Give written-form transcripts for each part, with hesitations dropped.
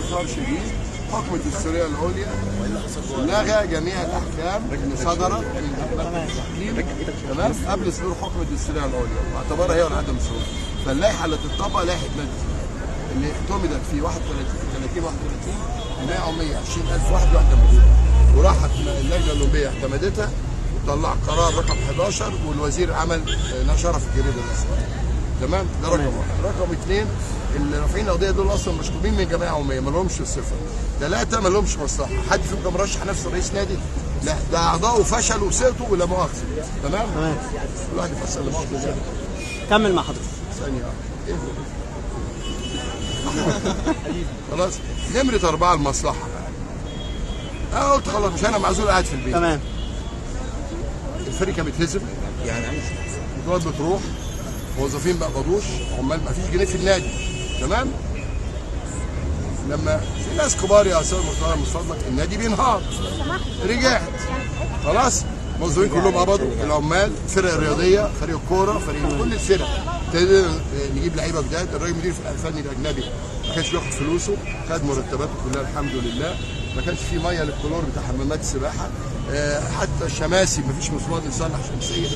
باختصار شديد حكم الدستورية العليا لغى جميع الأحكام اللي صدرت من التحكيم تمام قبل صدور حكم الدستورية العليا واعتبرها هي عدم صدور. فاللائحة اللي تطبق لائحة مجلس اللي اعتمدت في 31 120,000 واحد واعتمدتها، وراحت اللجنة الأولمبية اعتمدتها وطلع قرار رقم 11 والوزير عمل نشرها في الجريدة الرسمية. تمام؟ ده رقم واحد. رقم اثنين اللي رافعين القضيه دول اصلا مشطوبين من جمعيه عموميه ما لهمش صفه. ثلاثه ما لهمش مصلحه، حد فيهم كان مرشح نفسه رئيس نادي؟ لا، ده اعضائه فشلوا وسقطوا ولا مؤاخذه. تمام؟ كل واحد يفصل لمؤاخذه ازاي؟ كمل مع حضرتك. ثانيه ايه خلاص. نمره 4 المصلحه. انا قلت خلاص مش انا معزول قاعد في البيت. تمام. الفريق كان بيتهزم يعني البطولات بتروح، موظفين ما قبضوش، عمال ما فيش جنيه في النادي. تمام؟ لما في ناس كبار يا استاذ مرتضى من فضلك النادي بينهار. رجعت خلاص الموظفين كلهم قبضوا، العمال، الفرق الرياضيه، فريق الكوره، فريق كل الفرق. ابتدينا نجيب لعيبه جداد، الراجل مدير الفني الاجنبي ما كانش بياخد فلوسه، خد مرتباته كلها الحمد لله، ما كانش في ميه للكلور بتاع حمامات السباحه، حتى الشماسي ما فيش مسمار يصلح شمسيه،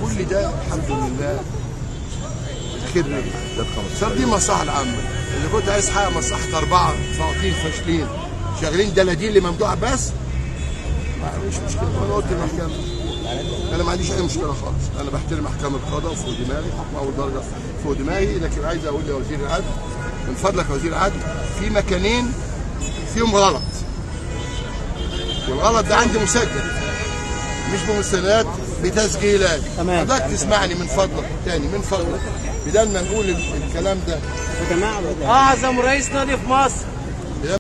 كل ده الحمد لله خير رجع. صار دي المصلحه العامه، اللي كنت عايز احقق مصلحه 4 ساقطين فاشلين شغالين دلاديل لممدوح بس مش مشكله. انا قلت المحكمه انا ما عنديش اي مشكله خالص، انا بحترم احكام القضاء وفوق دماغي، حكم اول درجه فوق دماغي، لكن عايز اقول لوزير العدل من فضلك يا وزير العدل في مكانين فيهم غلط، والغلط ده عندي مسجل مش بمستندات بتسجيلات. حضرتك تسمعني من فضلك تاني من فضلك بدل ما نقول الكلام ده. يا جماعه اعظم رئيس نادي في مصر